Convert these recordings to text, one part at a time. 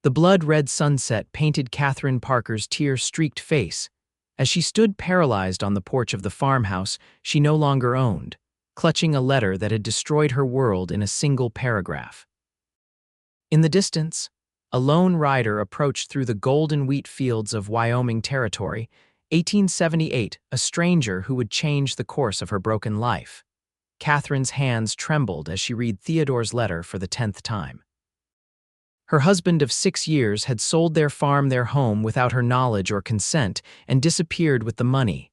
The blood-red sunset painted Katherine Parker's tear-streaked face as she stood paralyzed on the porch of the farmhouse she no longer owned, clutching a letter that had destroyed her world in a single paragraph. In the distance, a lone rider approached through the golden wheat fields of Wyoming Territory, 1878, a stranger who would change the course of her broken life. Katherine's hands trembled as she read Theodore's letter for the 10th time. Her husband of 6 years had sold their farm, their home, without her knowledge or consent and disappeared with the money.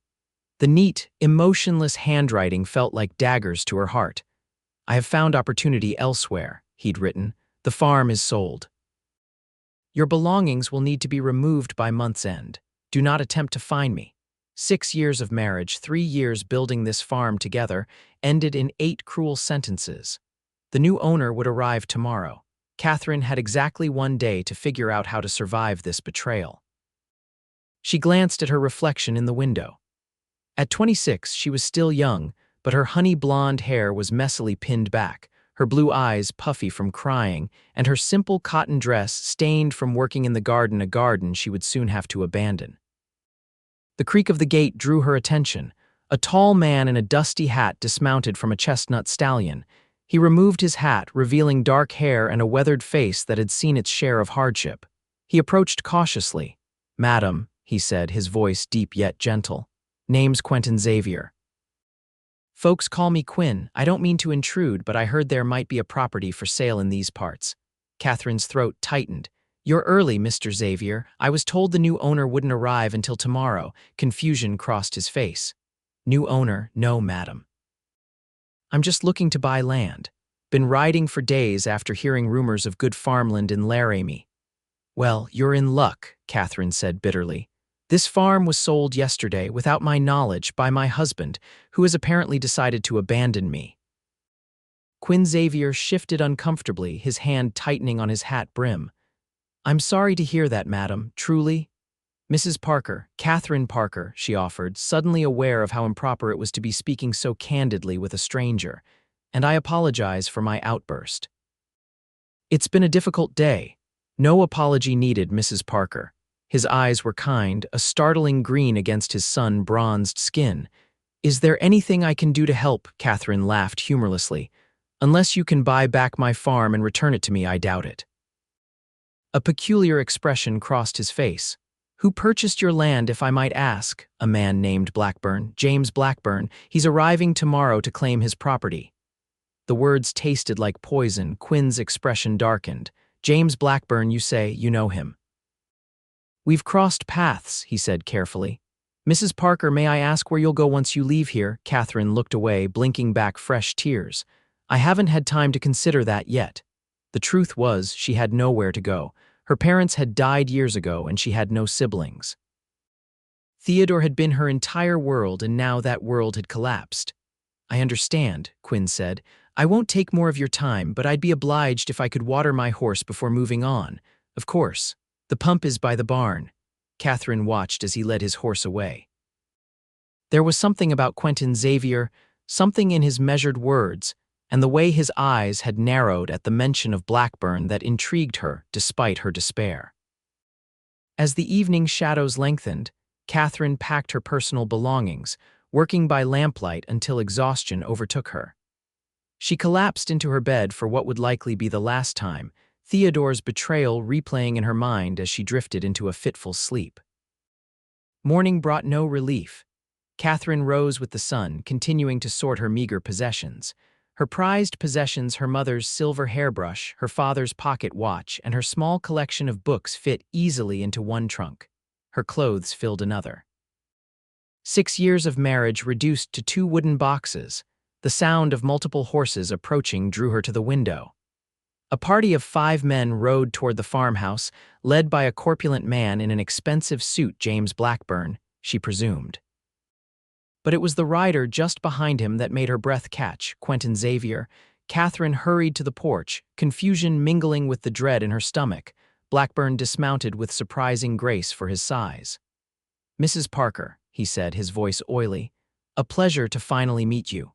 The neat, emotionless handwriting felt like daggers to her heart. "I have found opportunity elsewhere," he'd written. "The farm is sold. Your belongings will need to be removed by month's end. Do not attempt to find me." 6 years of marriage, 3 years building this farm together, ended in 8 cruel sentences. The new owner would arrive tomorrow. Katherine had exactly 1 day to figure out how to survive this betrayal. She glanced at her reflection in the window. At 26, she was still young, but her honey-blonde hair was messily pinned back, her blue eyes puffy from crying, and her simple cotton dress stained from working in the garden, a garden she would soon have to abandon. The creak of the gate drew her attention. A tall man in a dusty hat dismounted from a chestnut stallion. He removed his hat, revealing dark hair and a weathered face that had seen its share of hardship. He approached cautiously. "Madam," he said, his voice deep yet gentle. "Name's Quinn Xavier. Folks call me Quinn. I don't mean to intrude, but I heard there might be a property for sale in these parts." Katherine's throat tightened. "You're early, Mr. Xavier. I was told the new owner wouldn't arrive until tomorrow." Confusion crossed his face. "New owner? No, madam. I'm just looking to buy land. Been riding for days after hearing rumors of good farmland in Laramie." "Well, you're in luck," Katherine said bitterly. "This farm was sold yesterday without my knowledge by my husband, who has apparently decided to abandon me." Quinn Xavier shifted uncomfortably, his hand tightening on his hat brim. "I'm sorry to hear that, madam, truly." "Mrs. Parker, Katherine Parker," she offered, suddenly aware of how improper it was to be speaking so candidly with a stranger. "And I apologize for my outburst." "It's been a difficult day." "No apology needed, Mrs. Parker." His eyes were kind, a startling green against his sun-bronzed skin. "Is there anything I can do to help?" Katherine laughed humorlessly. "Unless you can buy back my farm and return it to me, I doubt it." A peculiar expression crossed his face. "Who purchased your land, if I might ask?" "A man named Blackburn, James Blackburn. He's arriving tomorrow to claim his property." The words tasted like poison. Quinn's expression darkened. "James Blackburn, you say? You know him?" "We've crossed paths," he said carefully. "Mrs. Parker, may I ask where you'll go once you leave here?" Katherine looked away, blinking back fresh tears. "I haven't had time to consider that yet." The truth was, she had nowhere to go. Her parents had died years ago, and she had no siblings. Theodore had been her entire world, and now that world had collapsed. "I understand," Quinn said. "I won't take more of your time, but I'd be obliged if I could water my horse before moving on." "Of course. The pump is by the barn." Katherine watched as he led his horse away. There was something about Quinn Xavier, something in his measured words, and the way his eyes had narrowed at the mention of Blackburn that intrigued her despite her despair. As the evening shadows lengthened, Katherine packed her personal belongings, working by lamplight until exhaustion overtook her. She collapsed into her bed for what would likely be the last time, Theodore's betrayal replaying in her mind as she drifted into a fitful sleep. Morning brought no relief. Katherine rose with the sun, continuing to sort her meager possessions. Her prized possessions, her mother's silver hairbrush, her father's pocket watch, and her small collection of books fit easily into one trunk. Her clothes filled another. 6 years of marriage reduced to 2 wooden boxes. The sound of multiple horses approaching drew her to the window. A party of 5 men rode toward the farmhouse, led by a corpulent man in an expensive suit, James Blackburn, she presumed. But it was the rider just behind him that made her breath catch, Quinn Xavier. Katherine hurried to the porch, confusion mingling with the dread in her stomach. Blackburn dismounted with surprising grace for his size. "Mrs. Parker," he said, his voice oily, "a pleasure to finally meet you.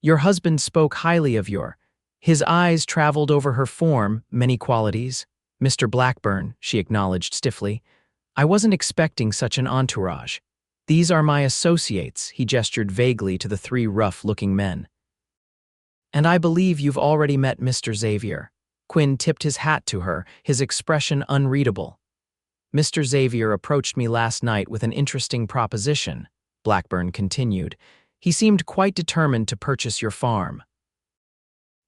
Your husband spoke highly of your—" His eyes traveled over her form, many qualities. Mr. Blackburn, she acknowledged stiffly. I wasn't expecting such an entourage. These are my associates, he gestured vaguely to the three rough-looking men. And I believe you've already met Mr. Xavier. Quinn tipped his hat to her, his expression unreadable. Mr. Xavier approached me last night with an interesting proposition, Blackburn continued. He seemed quite determined to purchase your farm.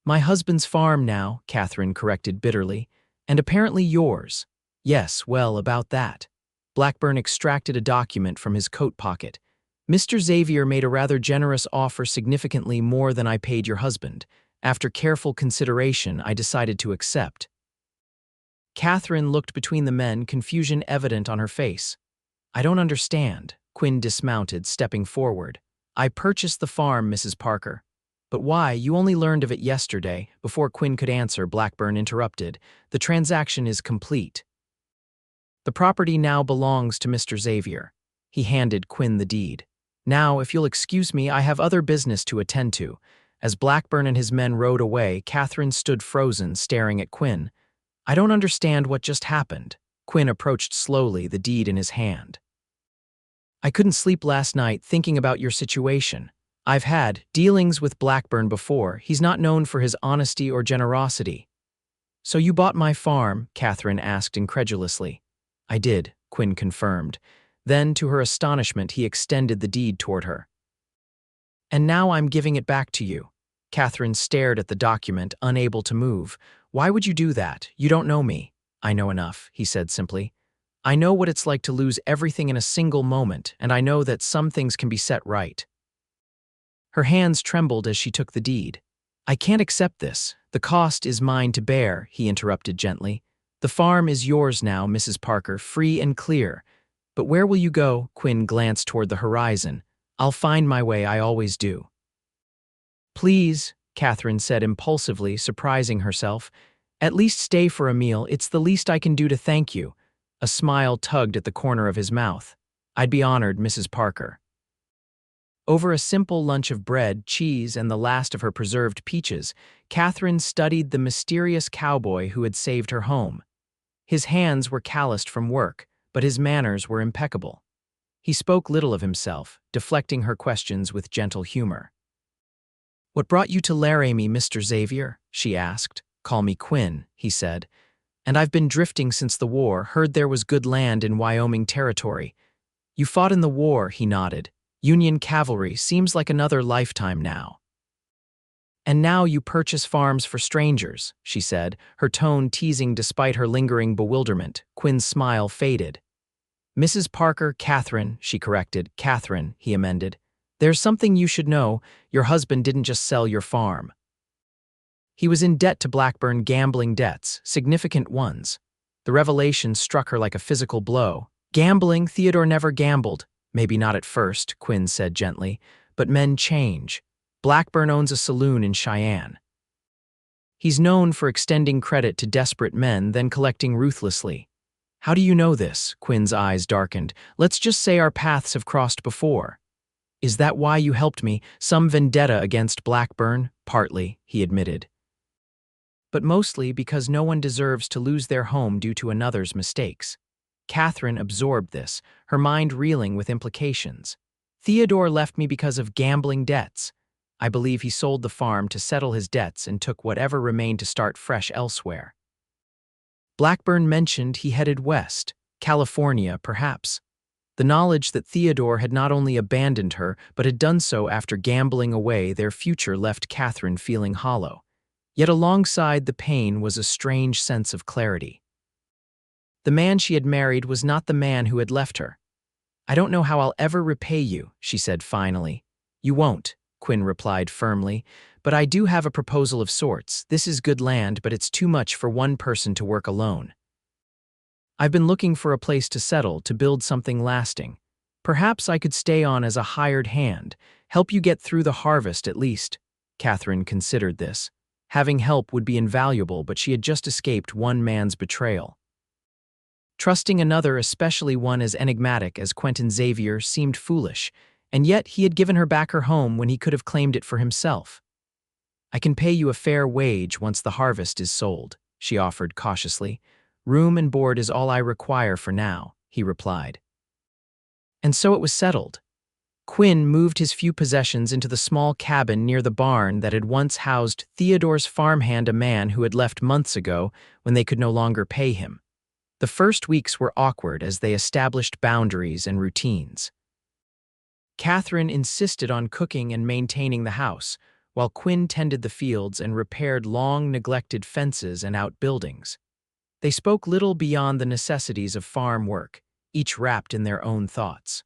My husband's farm now, Katherine corrected bitterly, and apparently yours. Yes, well, about that. Blackburn extracted a document from his coat pocket. Mr. Xavier made a rather generous offer, significantly more than I paid your husband. After careful consideration, I decided to accept. Katherine looked between the men, confusion evident on her face. I don't understand. Quinn dismounted, stepping forward. I purchased the farm, Mrs. Parker. But why? You only learned of it yesterday. Before Quinn could answer, Blackburn interrupted. The transaction is complete. The property now belongs to Mr. Xavier. He handed Quinn the deed. Now, if you'll excuse me, I have other business to attend to. As Blackburn and his men rode away, Katherine stood frozen, staring at Quinn. I don't understand what just happened. Quinn approached slowly, the deed in his hand. I couldn't sleep last night thinking about your situation. I've had dealings with Blackburn before. He's not known for his honesty or generosity. So you bought my farm? Katherine asked incredulously. I did, Quinn confirmed. Then, to her astonishment, he extended the deed toward her. And now I'm giving it back to you. Katherine stared at the document, unable to move. Why would you do that? You don't know me. I know enough, he said simply. I know what it's like to lose everything in a single moment, and I know that some things can be set right. Her hands trembled as she took the deed. I can't accept this. The cost is mine to bear, he interrupted gently. The farm is yours now, Mrs. Parker, free and clear. But where will you go? Quinn glanced toward the horizon. I'll find my way, I always do. Please, Katherine said impulsively, surprising herself. At least stay for a meal. It's the least I can do to thank you. A smile tugged at the corner of his mouth. I'd be honored, Mrs. Parker. Over a simple lunch of bread, cheese, and the last of her preserved peaches, Katherine studied the mysterious cowboy who had saved her home. His hands were calloused from work, but his manners were impeccable. He spoke little of himself, deflecting her questions with gentle humor. What brought you to Laramie, Mr. Xavier? She asked. Call me Quinn, he said. And I've been drifting since the war, heard there was good land in Wyoming territory. You fought in the war, he nodded. Union cavalry seems like another lifetime now. And now you purchase farms for strangers, she said, her tone teasing despite her lingering bewilderment. Quinn's smile faded. Mrs. Parker, Katherine, she corrected. Katherine, he amended. There's something you should know. Your husband didn't just sell your farm. He was in debt to Blackburn, gambling debts, significant ones. The revelation struck her like a physical blow. Gambling? Theodore never gambled. Maybe not at first, Quinn said gently, but men change. Blackburn owns a saloon in Cheyenne. He's known for extending credit to desperate men, then collecting ruthlessly. How do you know this? Quinn's eyes darkened. Let's just say our paths have crossed before. Is that why you helped me? Some vendetta against Blackburn? Partly, he admitted. But mostly because no one deserves to lose their home due to another's mistakes. Katherine absorbed this, her mind reeling with implications. Theodore left me because of gambling debts. I believe he sold the farm to settle his debts and took whatever remained to start fresh elsewhere. Blackburn mentioned he headed west, California, perhaps. The knowledge that Theodore had not only abandoned her, but had done so after gambling away their future left Katherine feeling hollow. Yet alongside the pain was a strange sense of clarity. The man she had married was not the man who had left her. I don't know how I'll ever repay you, she said finally. You won't, Quinn replied firmly, but I do have a proposal of sorts. This is good land, but it's too much for one person to work alone. I've been looking for a place to settle, to build something lasting. Perhaps I could stay on as a hired hand, help you get through the harvest at least. Katherine considered this. Having help would be invaluable, but she had just escaped one man's betrayal. Trusting another, especially one as enigmatic as Quentin Xavier, seemed foolish, and yet he had given her back her home when he could have claimed it for himself. I can pay you a fair wage once the harvest is sold, she offered cautiously. "Room and board is all I require for now," he replied. And so it was settled. Quinn moved his few possessions into the small cabin near the barn that had once housed Theodore's farmhand, a man who had left months ago when they could no longer pay him. The first weeks were awkward as they established boundaries and routines. Katherine insisted on cooking and maintaining the house, while Quinn tended the fields and repaired long-neglected fences and outbuildings. They spoke little beyond the necessities of farm work, each wrapped in their own thoughts.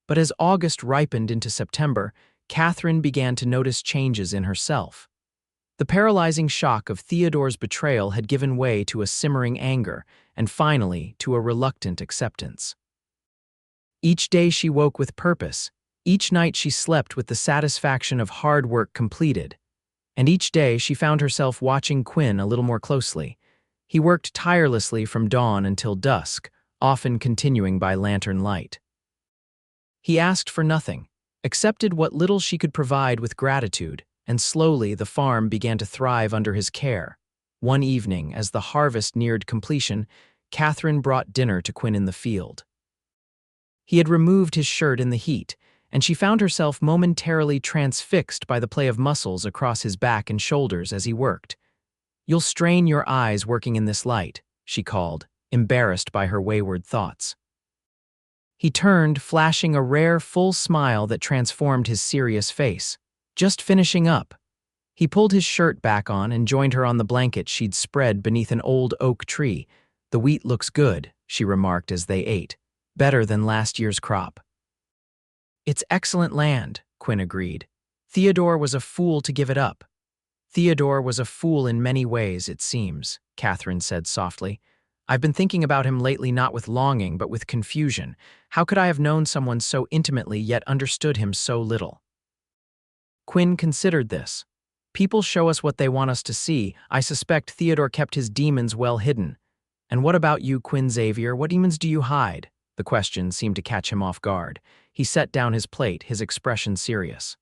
But as August ripened into September, Katherine began to notice changes in herself. The paralyzing shock of Theodore's betrayal had given way to a simmering anger, and finally to a reluctant acceptance. Each day she woke with purpose, each night she slept with the satisfaction of hard work completed, and each day she found herself watching Quinn a little more closely. He worked tirelessly from dawn until dusk, often continuing by lantern light. He asked for nothing, accepted what little she could provide with gratitude, and slowly the farm began to thrive under his care. One evening, as the harvest neared completion, Katherine brought dinner to Quinn in the field. He had removed his shirt in the heat, and she found herself momentarily transfixed by the play of muscles across his back and shoulders as he worked. "You'll strain your eyes working in this light," she called, embarrassed by her wayward thoughts. He turned, flashing a rare, full smile that transformed his serious face. "Just finishing up." He pulled his shirt back on and joined her on the blanket she'd spread beneath an old oak tree. "The wheat looks good," she remarked as they ate. "Better than last year's crop." "It's excellent land," Quinn agreed. "Theodore was a fool to give it up." "Theodore was a fool in many ways, it seems," Katherine said softly. "I've been thinking about him lately, not with longing, but with confusion. How could I have known someone so intimately yet understood him so little?" Quinn considered this. "People show us what they want us to see. I suspect Theodore kept his demons well hidden." "And what about you, Quinn Xavier? What demons do you hide?" The question seemed to catch him off guard. He set down his plate, his expression serious.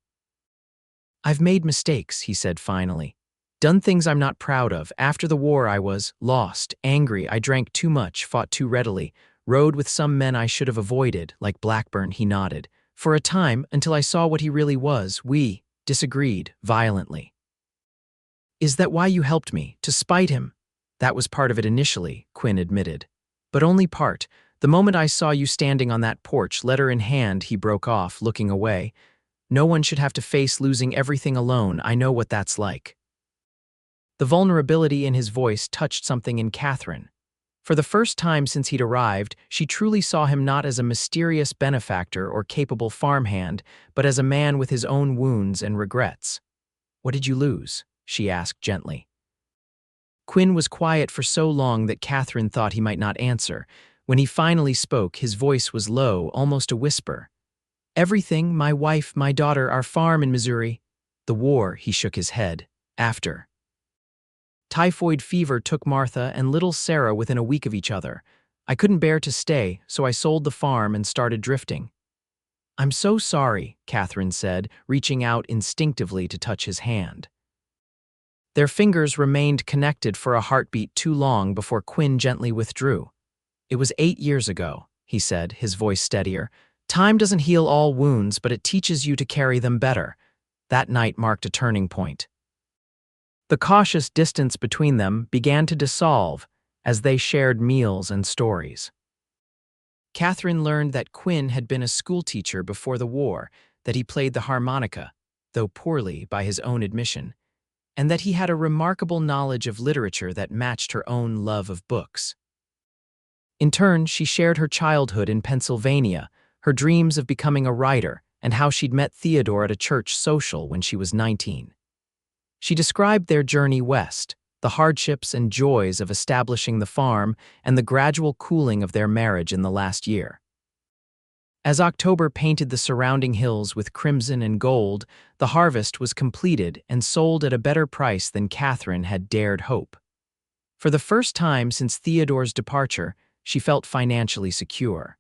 "I've made mistakes," he said finally. "Done things I'm not proud of. After the war I was lost, angry. I drank too much, fought too readily, rode with some men I should have avoided, like Blackburn," he nodded. "For a time, until I saw what he really was. We disagreed violently." "Is that why you helped me? To spite him?" "That was part of it initially," Quinn admitted. "But only part. The moment I saw you standing on that porch, letter in hand," he broke off, looking away. "No one should have to face losing everything alone. I know what that's like." The vulnerability in his voice touched something in Katherine. For the first time since he'd arrived, she truly saw him not as a mysterious benefactor or capable farmhand, but as a man with his own wounds and regrets. "What did you lose?" she asked gently. Quinn was quiet for so long that Katherine thought he might not answer. When he finally spoke, his voice was low, almost a whisper. "Everything, my wife, my daughter, our farm in Missouri." "The war," he shook his head. "After." "Typhoid fever took Martha and little Sarah within a week of each other. I couldn't bear to stay, so I sold the farm and started drifting." "I'm so sorry," Katherine said, reaching out instinctively to touch his hand. Their fingers remained connected for a heartbeat too long before Quinn gently withdrew. "It was 8 years ago," he said, his voice steadier. "Time doesn't heal all wounds, but it teaches you to carry them better." That night marked a turning point. The cautious distance between them began to dissolve as they shared meals and stories. Katherine learned that Quinn had been a schoolteacher before the war, that he played the harmonica, though poorly by his own admission, and that he had a remarkable knowledge of literature that matched her own love of books. In turn, she shared her childhood in Pennsylvania, her dreams of becoming a writer, and how she'd met Theodore at a church social when she was 19. She described their journey west, the hardships and joys of establishing the farm, and the gradual cooling of their marriage in the last year. As October painted the surrounding hills with crimson and gold, the harvest was completed and sold at a better price than Katherine had dared hope. For the first time since Theodore's departure, she felt financially secure,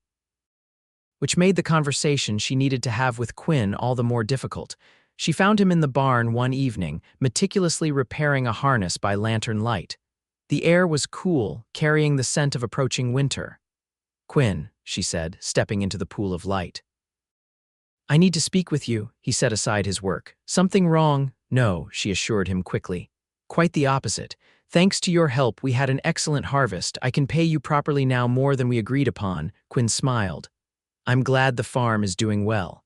which made the conversation she needed to have with Quinn all the more difficult. She found him in the barn one evening, meticulously repairing a harness by lantern light. The air was cool, carrying the scent of approaching winter. "Quinn," she said, stepping into the pool of light. "I need to speak with you," he set aside his work. "Something wrong?" "No," she assured him quickly. "Quite the opposite. Thanks to your help, we had an excellent harvest. I can pay you properly now, more than we agreed upon." Quinn smiled. "I'm glad the farm is doing well."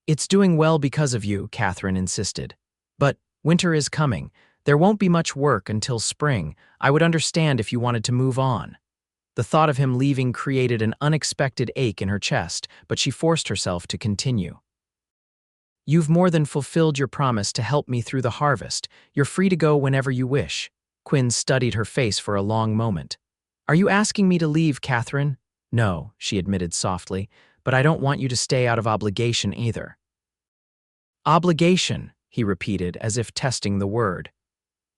"It's doing well because of you," Katherine insisted. "But winter is coming. There won't be much work until spring. I would understand if you wanted to move on." The thought of him leaving created an unexpected ache in her chest, but she forced herself to continue. "You've more than fulfilled your promise to help me through the harvest. You're free to go whenever you wish." Quinn studied her face for a long moment. "Are you asking me to leave, Katherine?" "No," she admitted softly, "but I don't want you to stay out of obligation either." "Obligation," he repeated, as if testing the word.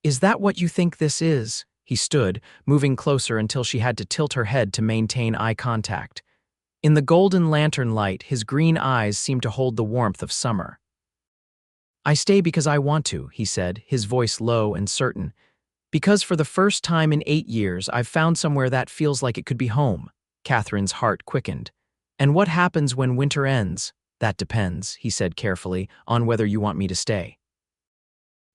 "Is that what you think this is?" He stood, moving closer until she had to tilt her head to maintain eye contact. In the golden lantern light, his green eyes seemed to hold the warmth of summer. "I stay because I want to," he said, his voice low and certain. "Because for the first time in 8 years, I've found somewhere that feels like it could be home." Catherine's heart quickened. "And what happens when winter ends?" "That depends," he said carefully, "on whether you want me to stay."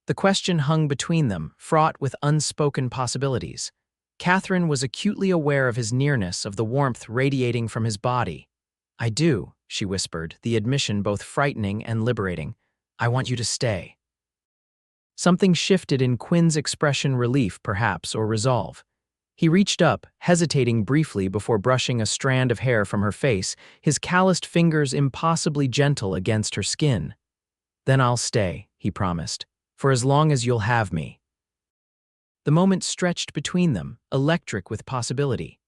The question hung between them, fraught with unspoken possibilities. Katherine was acutely aware of his nearness, of the warmth radiating from his body. "I do," she whispered, the admission both frightening and liberating. "I want you to stay." Something shifted in Quinn's expression, relief, perhaps, or resolve. He reached up, hesitating briefly before brushing a strand of hair from her face, his calloused fingers impossibly gentle against her skin. "Then I'll stay," he promised. "For as long as you'll have me." The moment stretched between them, electric with possibility.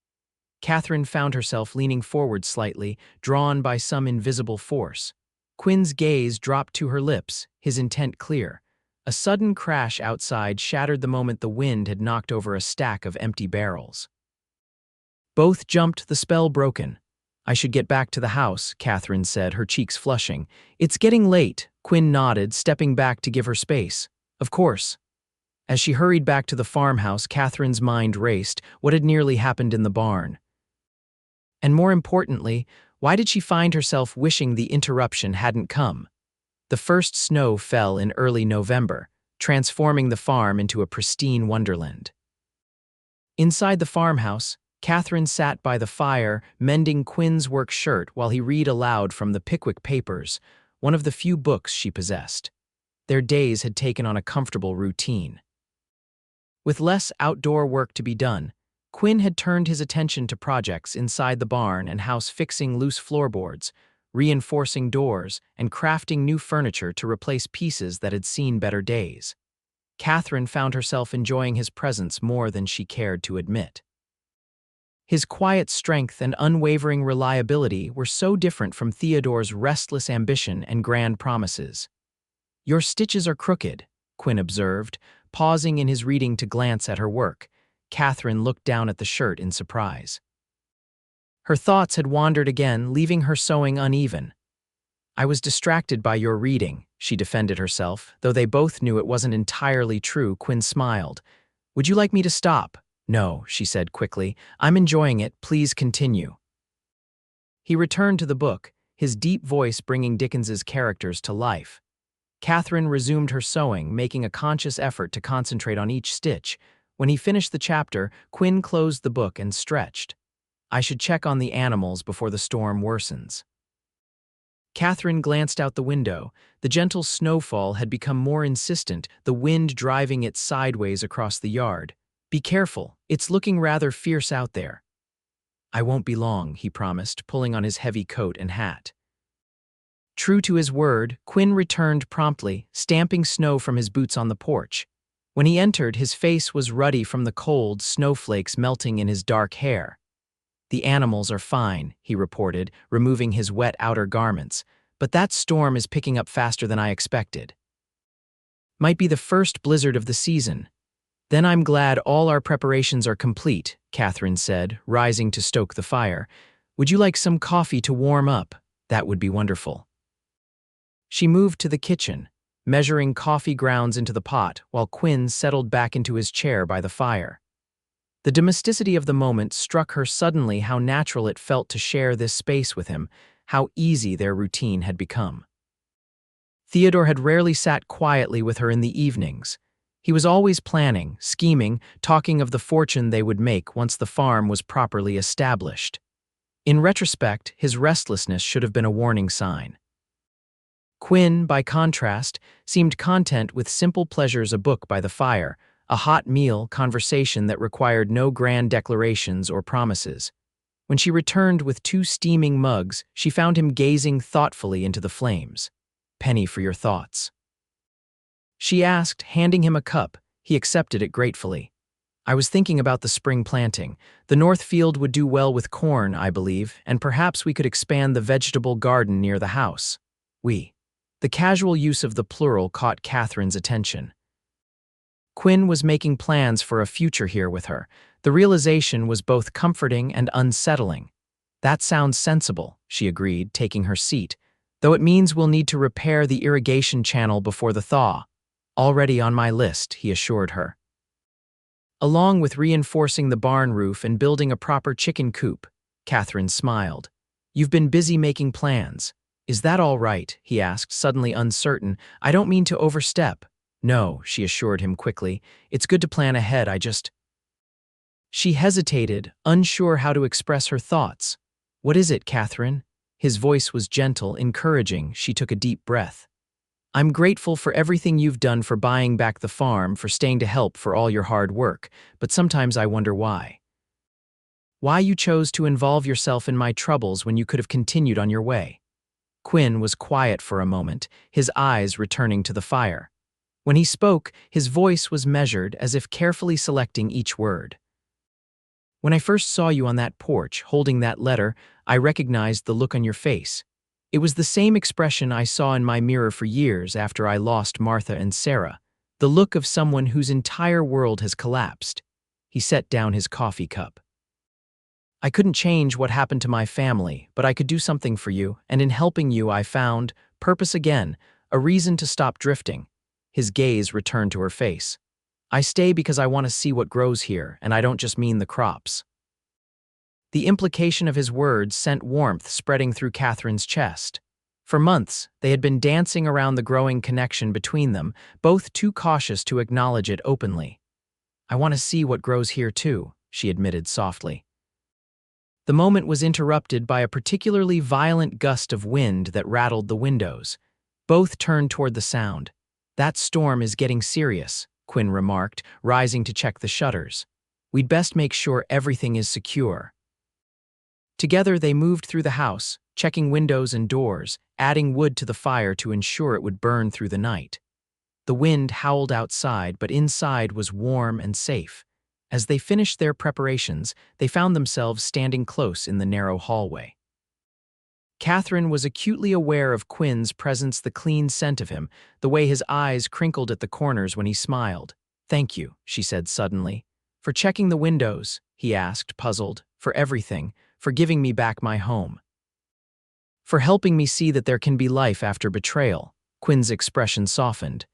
Katherine found herself leaning forward slightly, drawn by some invisible force. Quinn's gaze dropped to her lips, his intent clear. A sudden crash outside shattered the moment the wind had knocked over a stack of empty barrels. Both jumped, the spell broken. "I should get back to the house," Katherine said, her cheeks flushing. "It's getting late," Quinn nodded, stepping back to give her space. "Of course." As she hurried back to the farmhouse, Katherine's mind raced. What had nearly happened in the barn? And more importantly, why did she find herself wishing the interruption hadn't come? The first snow fell in early November, transforming the farm into a pristine wonderland. Inside the farmhouse, Katherine sat by the fire, mending Quinn's work shirt while he read aloud from the Pickwick Papers, one of the few books she possessed. Their days had taken on a comfortable routine. With less outdoor work to be done, Quinn had turned his attention to projects inside the barn and house, fixing loose floorboards, reinforcing doors, and crafting new furniture to replace pieces that had seen better days. Katherine found herself enjoying his presence more than she cared to admit. His quiet strength and unwavering reliability were so different from Theodore's restless ambition and grand promises. "Your stitches are crooked," Quinn observed, pausing in his reading to glance at her work. Katherine looked down at the shirt in surprise. Her thoughts had wandered again, leaving her sewing uneven. "I was distracted by your reading," she defended herself, though they both knew it wasn't entirely true. Quinn smiled. "Would you like me to stop?" "No," she said quickly. "I'm enjoying it. Please continue." He returned to the book, his deep voice bringing Dickens's characters to life. Katherine resumed her sewing, making a conscious effort to concentrate on each stitch. When he finished the chapter, Quinn closed the book and stretched. "I should check on the animals before the storm worsens." Katherine glanced out the window. The gentle snowfall had become more insistent, the wind driving it sideways across the yard. "Be careful, it's looking rather fierce out there." "I won't be long," he promised, pulling on his heavy coat and hat. True to his word, Quinn returned promptly, stamping snow from his boots on the porch. When he entered, his face was ruddy from the cold, snowflakes melting in his dark hair. "The animals are fine," he reported, removing his wet outer garments, "but that storm is picking up faster than I expected. Might be the first blizzard of the season." "Then I'm glad all our preparations are complete," Katherine said, rising to stoke the fire. "Would you like some coffee to warm up?" "That would be wonderful." She moved to the kitchen, measuring coffee grounds into the pot while Quinn settled back into his chair by the fire. The domesticity of the moment struck her suddenly how natural it felt to share this space with him, how easy their routine had become. Theodore had rarely sat quietly with her in the evenings. He was always planning, scheming, talking of the fortune they would make once the farm was properly established. In retrospect, his restlessness should have been a warning sign. Quinn, by contrast, seemed content with simple pleasures: a book by the fire, a hot meal, conversation that required no grand declarations or promises. When she returned with 2 steaming mugs, she found him gazing thoughtfully into the flames. "Penny for your thoughts," she asked, handing him a cup. He accepted it gratefully. "I was thinking about the spring planting. The north field would do well with corn, I believe, and perhaps we could expand the vegetable garden near the house." We. The casual use of the plural caught Catherine's attention. Quinn was making plans for a future here with her. The realization was both comforting and unsettling. "That sounds sensible," she agreed, taking her seat, "though it means we'll need to repair the irrigation channel before the thaw." "Already on my list," he assured her. "Along with reinforcing the barn roof and building a proper chicken coop." Catherine smiled. "You've been busy making plans. Is that all right?" he asked, suddenly uncertain. "I don't mean to overstep." "No," she assured him quickly. "It's good to plan ahead, I just—" She hesitated, unsure how to express her thoughts. "What is it, Catherine?" His voice was gentle, encouraging. She took a deep breath. "I'm grateful for everything you've done, for buying back the farm, for staying to help, for all your hard work, but sometimes I wonder why. Why you chose to involve yourself in my troubles when you could have continued on your way." Quinn was quiet for a moment, his eyes returning to the fire. When he spoke, his voice was measured, as if carefully selecting each word. "When I first saw you on that porch, holding that letter, I recognized the look on your face. It was the same expression I saw in my mirror for years after I lost Martha and Sarah, the look of someone whose entire world has collapsed." He set down his coffee cup. "I couldn't change what happened to my family, but I could do something for you, and in helping you I found purpose again, a reason to stop drifting." His gaze returned to her face. "I stay because I want to see what grows here, and I don't just mean the crops." The implication of his words sent warmth spreading through Catherine's chest. For months, they had been dancing around the growing connection between them, both too cautious to acknowledge it openly. "I want to see what grows here too," she admitted softly. The moment was interrupted by a particularly violent gust of wind that rattled the windows. Both turned toward the sound. "That storm is getting serious," Quinn remarked, rising to check the shutters. "We'd best make sure everything is secure." Together they moved through the house, checking windows and doors, adding wood to the fire to ensure it would burn through the night. The wind howled outside, but inside was warm and safe. As they finished their preparations, they found themselves standing close in the narrow hallway. Catherine was acutely aware of Quinn's presence, the clean scent of him, the way his eyes crinkled at the corners when he smiled. "Thank you," she said suddenly. "For checking the windows," he asked, puzzled. "For everything. For giving me back my home. For helping me see that there can be life after betrayal." Quinn's expression softened.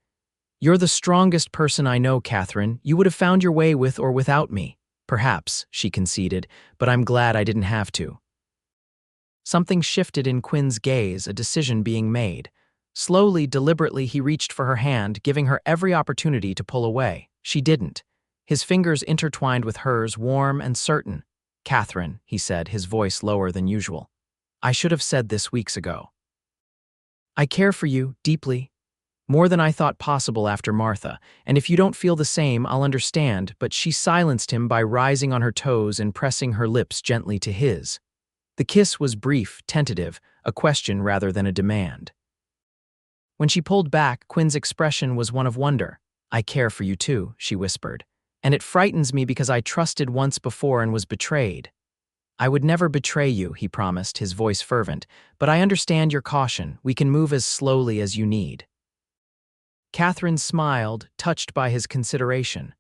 "You're the strongest person I know, Catherine. You would have found your way with or without me." "Perhaps," she conceded, "but I'm glad I didn't have to." Something shifted in Quinn's gaze, a decision being made. Slowly, deliberately, he reached for her hand, giving her every opportunity to pull away. She didn't. His fingers intertwined with hers, warm and certain. "Catherine," he said, his voice lower than usual. "I should have said this weeks ago. I care for you, deeply. More than I thought possible after Martha, and if you don't feel the same, I'll understand." But she silenced him by rising on her toes and pressing her lips gently to his. The kiss was brief, tentative, a question rather than a demand. When she pulled back, Quinn's expression was one of wonder. "I care for you too," she whispered. "And it frightens me because I trusted once before and was betrayed." "I would never betray you," he promised, his voice fervent. "But I understand your caution. We can move as slowly as you need." Catherine smiled, touched by his consideration.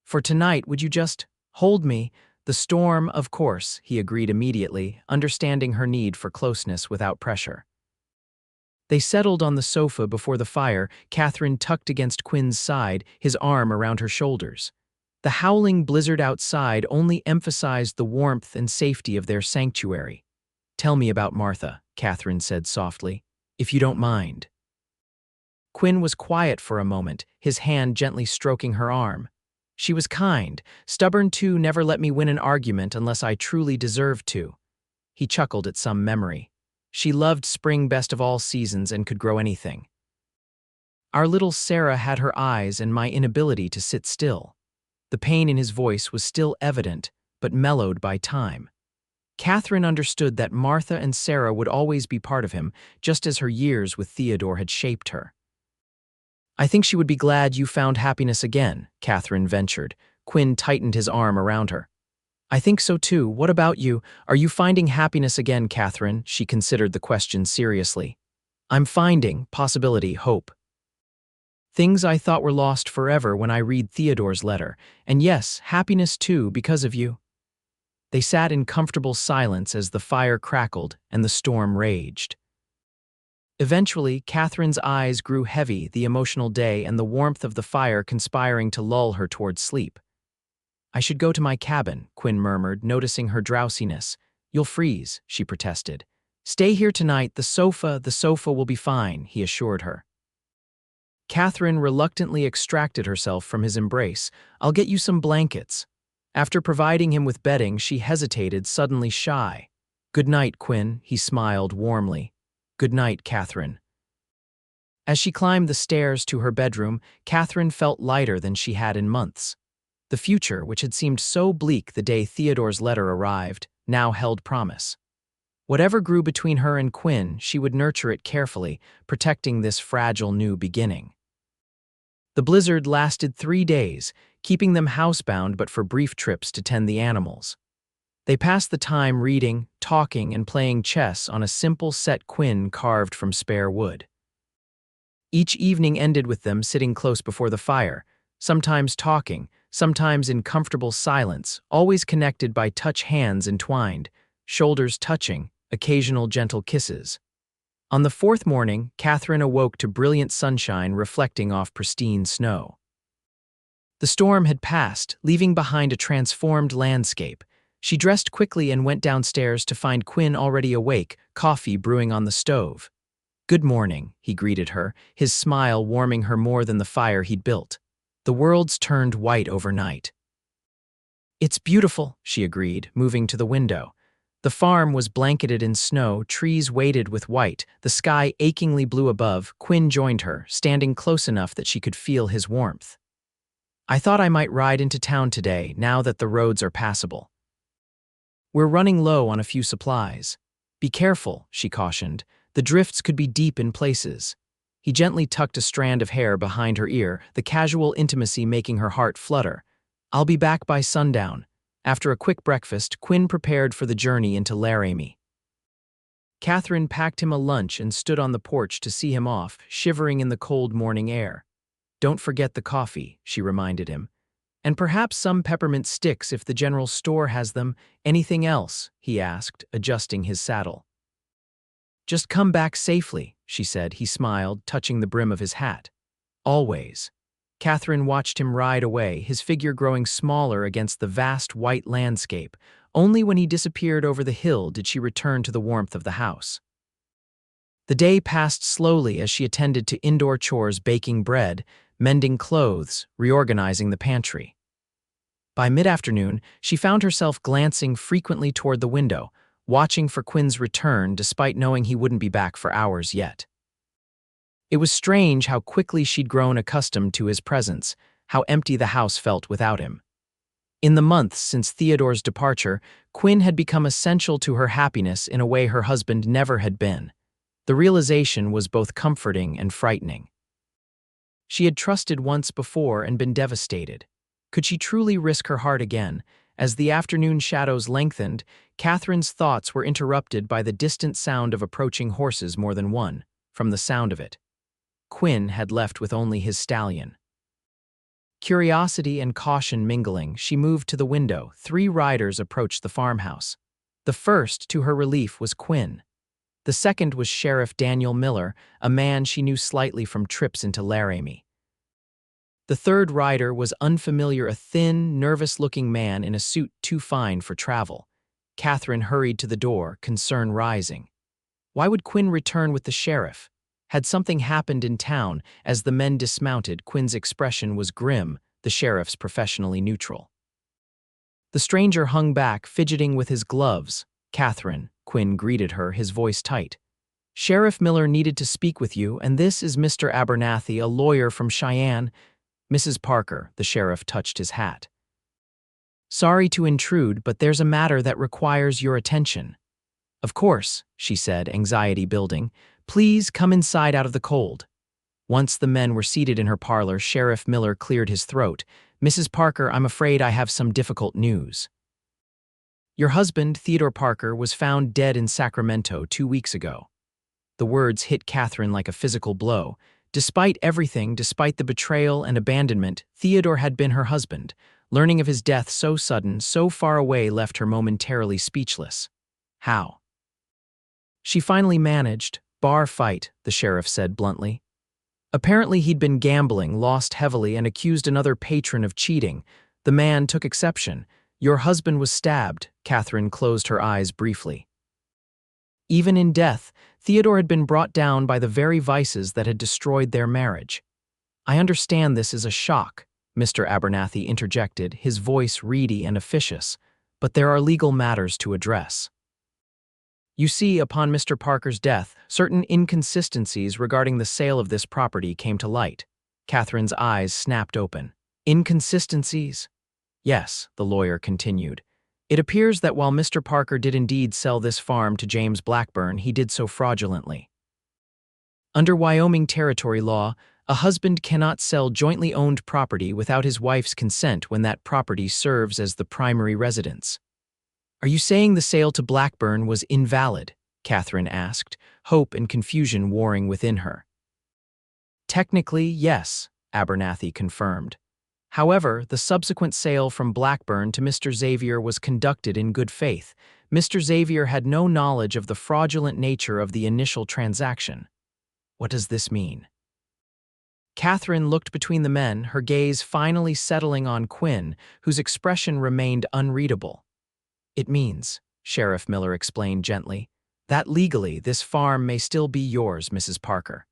"For tonight, would you just hold me?" "The storm, of course," he agreed immediately, understanding her need for closeness without pressure. They settled on the sofa before the fire, Katherine tucked against Quinn's side, his arm around her shoulders. The howling blizzard outside only emphasized the warmth and safety of their sanctuary. "Tell me about Martha," Katherine said softly, "if you don't mind." Quinn was quiet for a moment, his hand gently stroking her arm. "She was kind, stubborn too, never let me win an argument unless I truly deserved to." He chuckled at some memory. "She loved spring best of all seasons and could grow anything. Our little Sarah had her eyes and my inability to sit still." The pain in his voice was still evident, but mellowed by time. Katherine understood that Martha and Sarah would always be part of him, just as her years with Theodore had shaped her. "I think she would be glad you found happiness again," Katherine ventured. Quinn tightened his arm around her. "I think so too. What about you? Are you finding happiness again, Katherine?" She considered the question seriously. "I'm finding possibility, hope. Things I thought were lost forever when I read Theodore's letter. And yes, happiness too, because of you." They sat in comfortable silence as the fire crackled and the storm raged. Eventually, Katherine's eyes grew heavy, the emotional day and the warmth of the fire conspiring to lull her toward sleep. "I should go to my cabin," Quinn murmured, noticing her drowsiness. "You'll freeze," she protested. "Stay here tonight, the sofa will be fine," he assured her. Katherine reluctantly extracted herself from his embrace. "I'll get you some blankets." After providing him with bedding, she hesitated, suddenly shy. "Good night, Quinn," he smiled warmly. "Good night, Katherine." As she climbed the stairs to her bedroom, Katherine felt lighter than she had in months. The future, which had seemed so bleak the day Theodore's letter arrived, now held promise. Whatever grew between her and Quinn, she would nurture it carefully, protecting this fragile new beginning. The blizzard lasted 3 days, keeping them housebound but for brief trips to tend the animals. They passed the time reading, talking, and playing chess on a simple set Quinn carved from spare wood. Each evening ended with them sitting close before the fire, sometimes talking, sometimes in comfortable silence, always connected by hands entwined, shoulders touching, occasional gentle kisses. On the 4th morning, Katherine awoke to brilliant sunshine reflecting off pristine snow. The storm had passed, leaving behind a transformed landscape. She dressed quickly and went downstairs to find Quinn already awake, coffee brewing on the stove. "Good morning," he greeted her, his smile warming her more than the fire he'd built. "The world's turned white overnight." "It's beautiful," she agreed, moving to the window. The farm was blanketed in snow, trees weighted with white, the sky achingly blue above. Quinn joined her, standing close enough that she could feel his warmth. "I thought I might ride into town today, now that the roads are passable. We're running low on a few supplies." "Be careful," she cautioned. "The drifts could be deep in places." He gently tucked a strand of hair behind her ear, the casual intimacy making her heart flutter. "I'll be back by sundown." After a quick breakfast, Quinn prepared for the journey into Laramie. Katherine packed him a lunch and stood on the porch to see him off, shivering in the cold morning air. "Don't forget the coffee," she reminded him. "And perhaps some peppermint sticks if the general store has them." "Anything else?" he asked, adjusting his saddle. "Just come back safely," she said. He smiled, touching the brim of his hat. "Always." Katherine watched him ride away, his figure growing smaller against the vast white landscape. Only when he disappeared over the hill did she return to the warmth of the house. The day passed slowly as she attended to indoor chores, baking bread, mending clothes, reorganizing the pantry. By mid-afternoon, she found herself glancing frequently toward the window, watching for Quinn's return despite knowing he wouldn't be back for hours yet. It was strange how quickly she'd grown accustomed to his presence, how empty the house felt without him. In the months since Theodore's departure, Quinn had become essential to her happiness in a way her husband never had been. The realization was both comforting and frightening. She had trusted once before and been devastated. Could she truly risk her heart again? As the afternoon shadows lengthened, Katherine's thoughts were interrupted by the distant sound of approaching horses, more than one. From the sound of it, Quinn had left with only his stallion. Curiosity and caution mingling, she moved to the window. 3 riders approached the farmhouse. The first, to her relief, was Quinn. The second was Sheriff Daniel Miller, a man she knew slightly from trips into Laramie. The third rider was unfamiliar, a thin, nervous-looking man in a suit too fine for travel. Katherine hurried to the door, concern rising. Why would Quinn return with the sheriff? Had something happened in town? As the men dismounted, Quinn's expression was grim, the sheriff's professionally neutral. The stranger hung back, fidgeting with his gloves. "Katherine," Quinn greeted her, his voice tight. "Sheriff Miller needed to speak with you, and this is Mr. Abernathy, a lawyer from Cheyenne." "Mrs. Parker," the sheriff touched his hat. "Sorry to intrude, but there's a matter that requires your attention." "Of course," she said, anxiety building. "Please come inside out of the cold." Once the men were seated in her parlor, Sheriff Miller cleared his throat. "Mrs. Parker, I'm afraid I have some difficult news. Your husband, Theodore Parker, was found dead in Sacramento 2 weeks ago." The words hit Katherine like a physical blow. Despite everything, despite the betrayal and abandonment, Theodore had been her husband. Learning of his death so sudden, so far away, left her momentarily speechless. How? She finally managed. "Bar fight," the sheriff said bluntly. "Apparently he'd been gambling, lost heavily, and accused another patron of cheating. The man took exception. Your husband was stabbed." Katherine closed her eyes briefly. Even in death, Theodore had been brought down by the very vices that had destroyed their marriage. "I understand this is a shock," Mr. Abernathy interjected, his voice reedy and officious, "but there are legal matters to address. You see, upon Mr. Parker's death, certain inconsistencies regarding the sale of this property came to light." Katherine's eyes snapped open. "Inconsistencies?" "Yes," the lawyer continued. "It appears that while Mr. Parker did indeed sell this farm to James Blackburn, he did so fraudulently. Under Wyoming territory law, a husband cannot sell jointly owned property without his wife's consent when that property serves as the primary residence." "Are you saying the sale to Blackburn was invalid?" Katherine asked, hope and confusion warring within her. "Technically, yes," Abernathy confirmed. "However, the subsequent sale from Blackburn to Mr. Xavier was conducted in good faith. Mr. Xavier had no knowledge of the fraudulent nature of the initial transaction." "What does this mean?" Katherine looked between the men, her gaze finally settling on Quinn, whose expression remained unreadable. "It means," Sheriff Miller explained gently, "that legally this farm may still be yours, Mrs. Parker.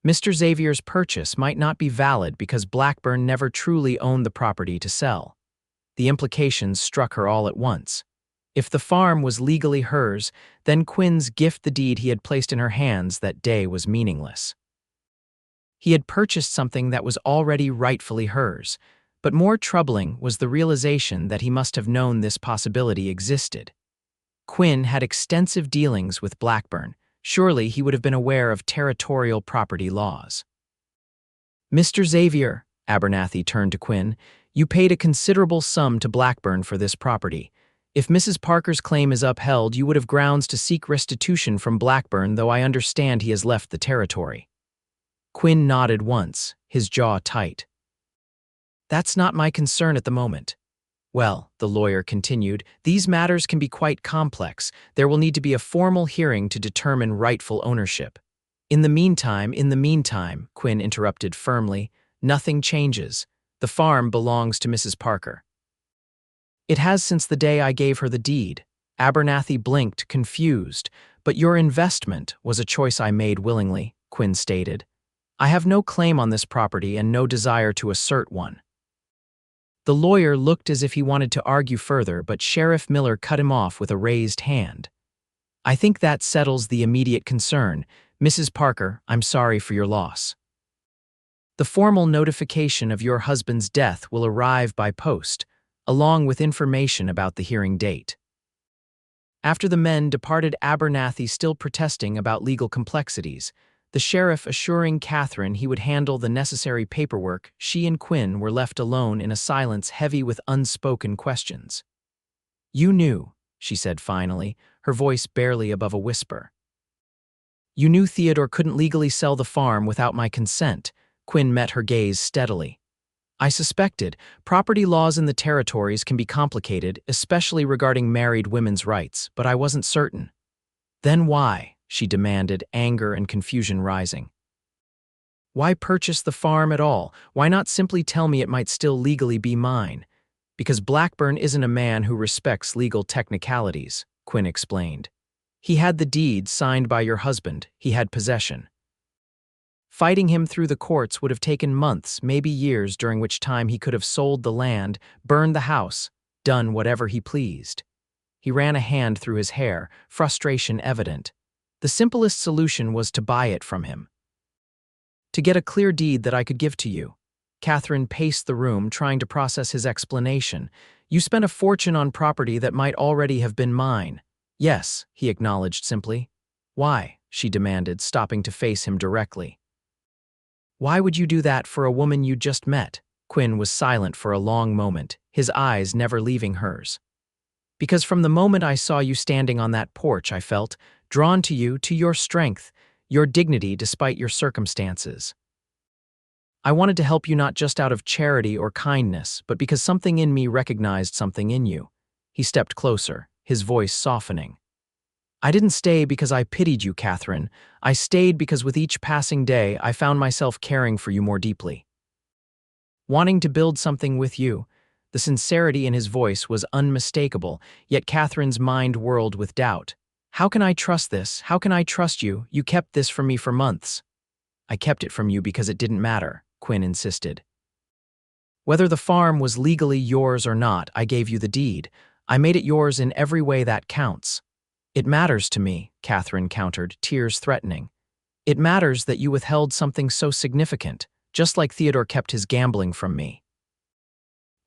Mr. Xavier's purchase might not be valid because Blackburn never truly owned the property to sell." The implications struck her all at once. If the farm was legally hers, then Quinn's gift, the deed he had placed in her hands that day, was meaningless. He had purchased something that was already rightfully hers. But more troubling was the realization that he must have known this possibility existed. Quinn had extensive dealings with Blackburn. Surely he would have been aware of territorial property laws. "Mr. Xavier," Abernathy turned to Quinn, "you paid a considerable sum to Blackburn for this property. If Mrs. Parker's claim is upheld, you would have grounds to seek restitution from Blackburn, though I understand he has left the territory." Quinn nodded once, his jaw tight. "That's not my concern at the moment." "Well," the lawyer continued, "these matters can be quite complex. There will need to be a formal hearing to determine rightful ownership." In the meantime," Quinn interrupted firmly, "nothing changes. The farm belongs to Mrs. Parker." "It has since the day I gave her the deed." Abernathy blinked, confused. "But your investment was a choice I made willingly," Quinn stated. "I have no claim on this property and no desire to assert one." The lawyer looked as if he wanted to argue further, but Sheriff Miller cut him off with a raised hand. "I think that settles the immediate concern. Mrs. Parker, I'm sorry for your loss. The formal notification of your husband's death will arrive by post, along with information about the hearing date." After the men departed, Abernathy still protesting about legal complexities, the sheriff assuring Katherine he would handle the necessary paperwork. She and Quinn were left alone in a silence heavy with unspoken questions. "You knew," she said finally, her voice barely above a whisper. "You knew Theodore couldn't legally sell the farm without my consent." Quinn met her gaze steadily. "I suspected. Property laws in the territories can be complicated, especially regarding married women's rights, but I wasn't certain." Then why? She demanded, anger and confusion rising. Why purchase the farm at all? Why not simply tell me it might still legally be mine? Because Blackburn isn't a man who respects legal technicalities, Quinn explained. He had the deed signed by your husband, he had possession. Fighting him through the courts would have taken months, maybe years, during which time he could have sold the land, burned the house, done whatever he pleased. He ran a hand through his hair, frustration evident. The simplest solution was to buy it from him. To get a clear deed that I could give to you. Katherine paced the room, trying to process his explanation. You spent a fortune on property that might already have been mine. Yes, he acknowledged simply. Why? She demanded, stopping to face him directly. Why would you do that for a woman you just met? Quinn was silent for a long moment, his eyes never leaving hers. Because from the moment I saw you standing on that porch, I felt drawn to you, to your strength, your dignity despite your circumstances. I wanted to help you not just out of charity or kindness, but because something in me recognized something in you. He stepped closer, his voice softening. I didn't stay because I pitied you, Katherine. I stayed because with each passing day, I found myself caring for you more deeply. Wanting to build something with you. The sincerity in his voice was unmistakable, yet Katherine's mind whirled with doubt. How can I trust this? How can I trust you? You kept this from me for months. I kept it from you because it didn't matter, Quinn insisted. Whether the farm was legally yours or not, I gave you the deed. I made it yours in every way that counts. It matters to me, Katherine countered, tears threatening. It matters that you withheld something so significant, just like Theodore kept his gambling from me.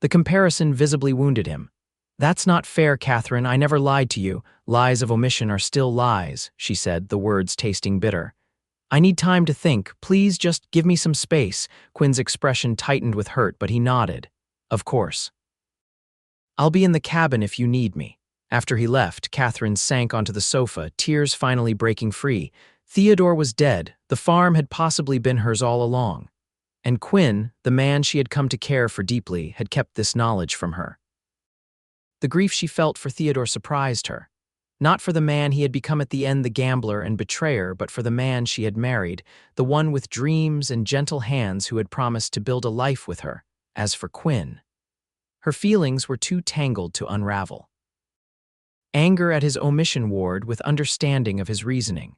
The comparison visibly wounded him. That's not fair, Katherine. I never lied to you. Lies of omission are still lies, she said, the words tasting bitter. I need time to think. Please just give me some space. Quinn's expression tightened with hurt, but he nodded. Of course. I'll be in the cabin if you need me. After he left, Katherine sank onto the sofa, tears finally breaking free. Theodore was dead. The farm had possibly been hers all along. And Quinn, the man she had come to care for deeply, had kept this knowledge from her. The grief she felt for Theodore surprised her. Not for the man he had become at the end, the gambler and betrayer, but for the man she had married, the one with dreams and gentle hands who had promised to build a life with her. As for Quinn, her feelings were too tangled to unravel. Anger at his omission warred with understanding of his reasoning.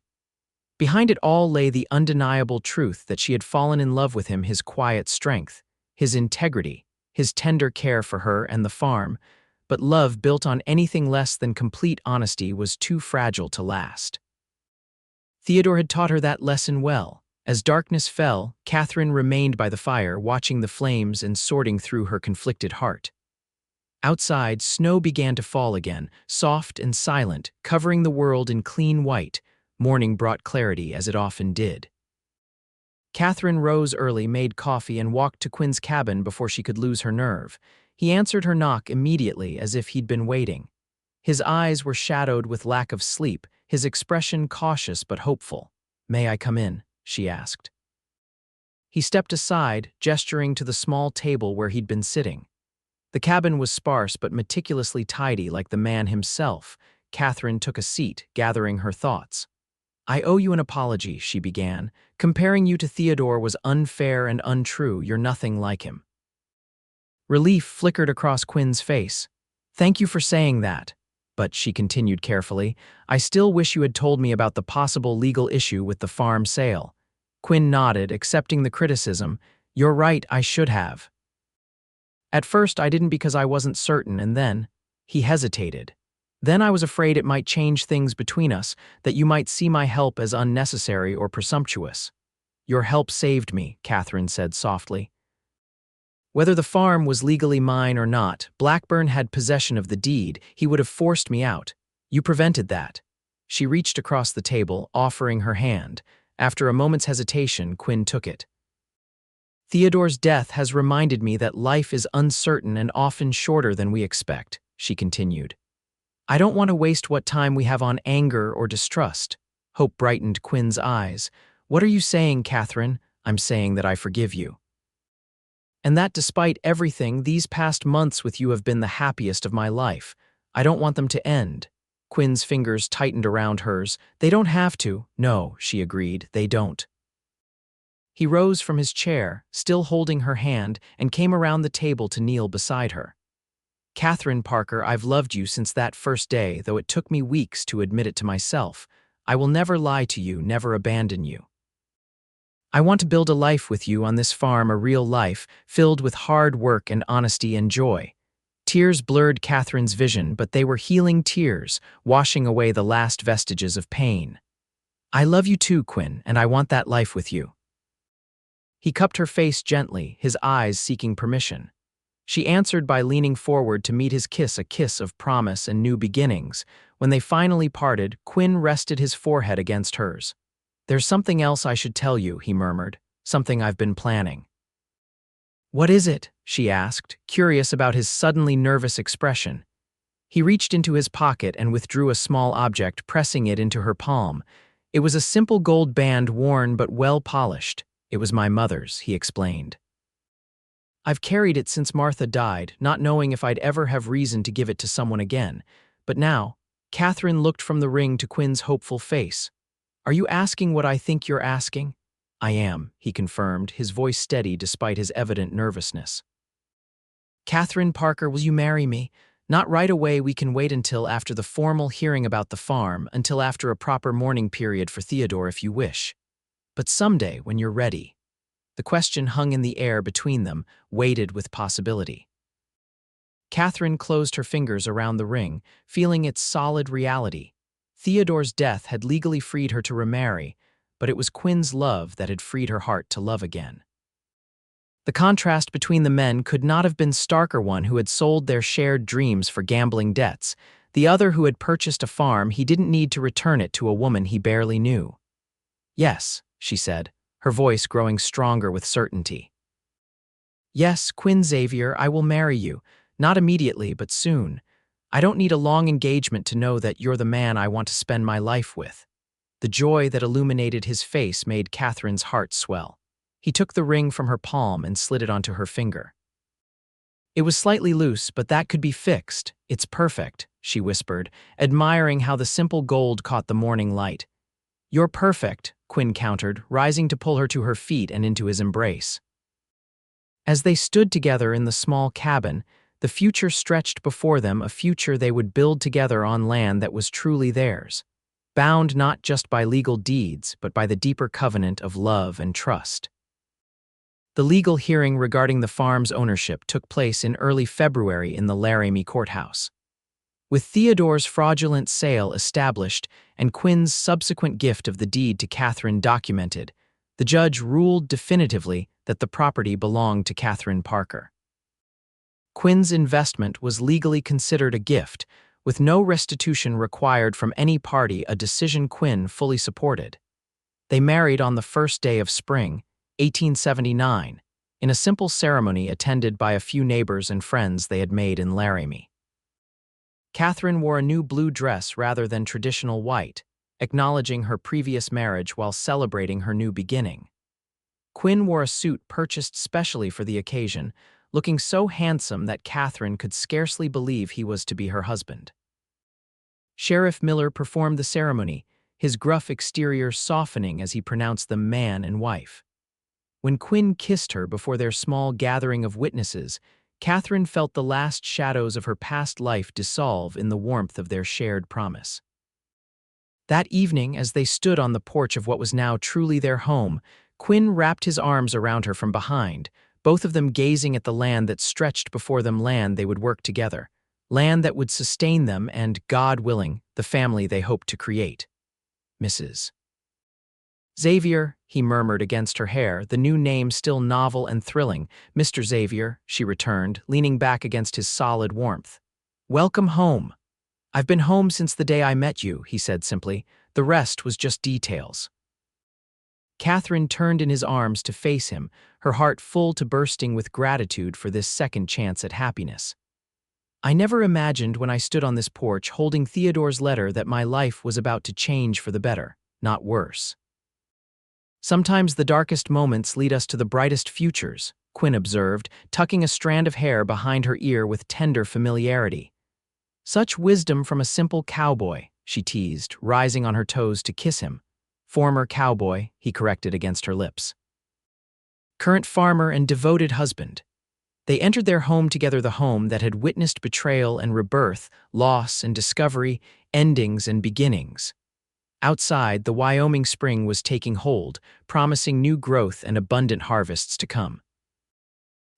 Behind it all lay the undeniable truth that she had fallen in love with him, his quiet strength, his integrity, his tender care for her and the farm, but love built on anything less than complete honesty was too fragile to last. Theodore had taught her that lesson well. As darkness fell, Katherine remained by the fire, watching the flames and sorting through her conflicted heart. Outside, snow began to fall again, soft and silent, covering the world in clean white. Morning brought clarity, as it often did. Katherine rose early, made coffee, and walked to Quinn's cabin before she could lose her nerve. He answered her knock immediately, as if he'd been waiting. His eyes were shadowed with lack of sleep, his expression cautious but hopeful. "May I come in?" she asked. He stepped aside, gesturing to the small table where he'd been sitting. The cabin was sparse but meticulously tidy, like the man himself. Katherine took a seat, gathering her thoughts. "I owe you an apology," she began. "Comparing you to Theodore was unfair and untrue. You're nothing like him." Relief flickered across Quinn's face. "Thank you for saying that. But," she continued carefully, "I still wish you had told me about the possible legal issue with the farm sale." Quinn nodded, accepting the criticism. "You're right, I should have. At first I didn't because I wasn't certain, and then..." He hesitated. "Then I was afraid it might change things between us, that you might see my help as unnecessary or presumptuous." "Your help saved me," Katherine said softly. "Whether the farm was legally mine or not, Blackburn had possession of the deed. He would have forced me out. You prevented that." She reached across the table, offering her hand. After a moment's hesitation, Quinn took it. "Theodore's death has reminded me that life is uncertain and often shorter than we expect," she continued. "I don't want to waste what time we have on anger or distrust." Hope brightened Quinn's eyes. "What are you saying, Katherine?" "I'm saying that I forgive you. And that despite everything, these past months with you have been the happiest of my life. I don't want them to end." Quinn's fingers tightened around hers. They don't have to. No, she agreed, they don't. He rose from his chair, still holding her hand, and came around the table to kneel beside her. Katherine Parker, I've loved you since that first day, though it took me weeks to admit it to myself. I will never lie to you, never abandon you. I want to build a life with you on this farm, a real life, filled with hard work and honesty and joy. Tears blurred Katherine's vision, but they were healing tears, washing away the last vestiges of pain. I love you too, Quinn, and I want that life with you. He cupped her face gently, his eyes seeking permission. She answered by leaning forward to meet his kiss, a kiss of promise and new beginnings. When they finally parted, Quinn rested his forehead against hers. There's something else I should tell you, he murmured, something I've been planning. What is it? She asked, curious about his suddenly nervous expression. He reached into his pocket and withdrew a small object, pressing it into her palm. It was a simple gold band, worn but well polished. It was my mother's, he explained. I've carried it since Martha died, not knowing if I'd ever have reason to give it to someone again. But now, Katherine looked from the ring to Quinn's hopeful face. Are you asking what I think you're asking? I am, he confirmed, his voice steady despite his evident nervousness. Katherine Parker, will you marry me? Not right away, we can wait until after the formal hearing about the farm, until after a proper mourning period for Theodore if you wish. But someday, when you're ready. The question hung in the air between them, weighted with possibility. Katherine closed her fingers around the ring, feeling its solid reality. Theodore's death had legally freed her to remarry, but it was Quinn's love that had freed her heart to love again. The contrast between the men could not have been starker, one who had sold their shared dreams for gambling debts, the other who had purchased a farm he didn't need to return it to a woman he barely knew. Yes, she said, her voice growing stronger with certainty. Yes, Quinn Xavier, I will marry you, not immediately, but soon. I don't need a long engagement to know that you're the man I want to spend my life with. The joy that illuminated his face made Katherine's heart swell. He took the ring from her palm and slid it onto her finger. It was slightly loose, but that could be fixed. It's perfect, she whispered, admiring how the simple gold caught the morning light. You're perfect, Quinn countered, rising to pull her to her feet and into his embrace. As they stood together in the small cabin, the future stretched before them, a future they would build together on land that was truly theirs, bound not just by legal deeds, but by the deeper covenant of love and trust. The legal hearing regarding the farm's ownership took place in early February in the Laramie courthouse. With Theodore's fraudulent sale established and Quinn's subsequent gift of the deed to Katherine documented, the judge ruled definitively that the property belonged to Katherine Parker. Quinn's investment was legally considered a gift, with no restitution required from any party, a decision Quinn fully supported. They married on the first day of spring, 1879, in a simple ceremony attended by a few neighbors and friends they had made in Laramie. Katherine wore a new blue dress rather than traditional white, acknowledging her previous marriage while celebrating her new beginning. Quinn wore a suit purchased specially for the occasion, looking so handsome that Katherine could scarcely believe he was to be her husband. Sheriff Miller performed the ceremony, his gruff exterior softening as he pronounced them man and wife. When Quinn kissed her before their small gathering of witnesses, Katherine felt the last shadows of her past life dissolve in the warmth of their shared promise. That evening, as they stood on the porch of what was now truly their home, Quinn wrapped his arms around her from behind, both of them gazing at the land that stretched before them, land they would work together, land that would sustain them and, God willing, the family they hoped to create. Mrs. Xavier, he murmured against her hair, the new name still novel and thrilling. Mr. Xavier, she returned, leaning back against his solid warmth. Welcome home. I've been home since the day I met you, he said simply. The rest was just details. Katherine turned in his arms to face him, her heart full to bursting with gratitude for this second chance at happiness. I never imagined when I stood on this porch holding Theodore's letter that my life was about to change for the better, not worse. Sometimes the darkest moments lead us to the brightest futures, Quinn observed, tucking a strand of hair behind her ear with tender familiarity. Such wisdom from a simple cowboy, she teased, rising on her toes to kiss him. Former cowboy, he corrected against her lips. Current farmer and devoted husband. They entered their home together, the home that had witnessed betrayal and rebirth, loss and discovery, endings and beginnings. Outside, the Wyoming spring was taking hold, promising new growth and abundant harvests to come.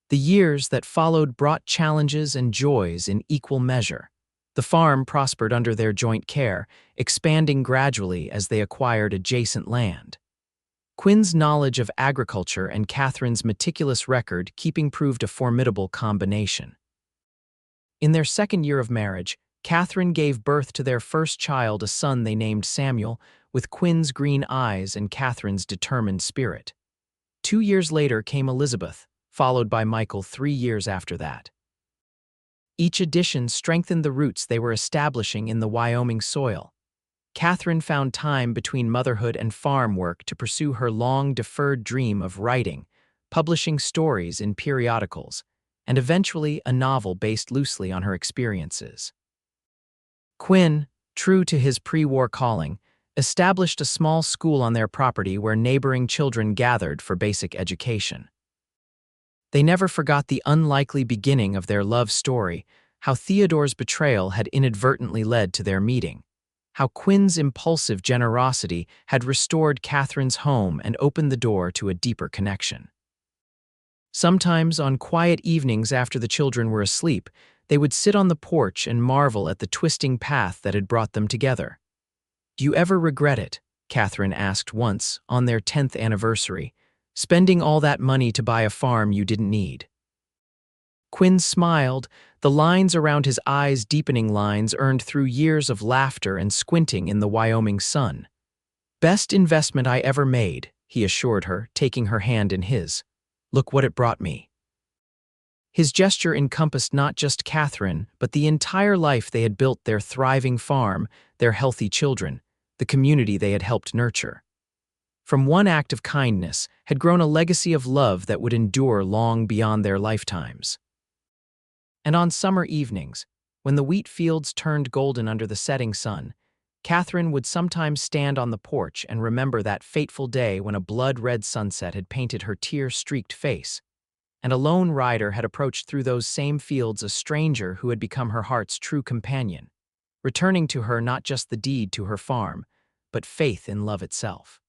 The years that followed brought challenges and joys in equal measure. The farm prospered under their joint care, expanding gradually as they acquired adjacent land. Quinn's knowledge of agriculture and Katherine's meticulous record-keeping proved a formidable combination. In their second year of marriage, Katherine gave birth to their first child, a son they named Samuel, with Quinn's green eyes and Katherine's determined spirit. 2 years later came Elizabeth, followed by Michael 3 years after that. Each addition strengthened the roots they were establishing in the Wyoming soil. Katherine found time between motherhood and farm work to pursue her long-deferred dream of writing, publishing stories in periodicals, and eventually a novel based loosely on her experiences. Quinn, true to his pre-war calling, established a small school on their property where neighboring children gathered for basic education. They never forgot the unlikely beginning of their love story, how Theodore's betrayal had inadvertently led to their meeting, how Quinn's impulsive generosity had restored Katherine's home and opened the door to a deeper connection. Sometimes, on quiet evenings after the children were asleep, they would sit on the porch and marvel at the twisting path that had brought them together. "Do you ever regret it?" Katherine asked once, on their 10th anniversary, "spending all that money to buy a farm you didn't need?" Quinn smiled, the lines around his eyes deepening lines earned through years of laughter and squinting in the Wyoming sun. "Best investment I ever made," he assured her, taking her hand in his. "Look what it brought me." His gesture encompassed not just Katherine, but the entire life they had built, their thriving farm, their healthy children, the community they had helped nurture. From one act of kindness had grown a legacy of love that would endure long beyond their lifetimes. And on summer evenings, when the wheat fields turned golden under the setting sun, Katherine would sometimes stand on the porch and remember that fateful day when a blood-red sunset had painted her tear-streaked face, and a lone rider had approached through those same fields, a stranger who had become her heart's true companion, returning to her not just the deed to her farm, but faith in love itself.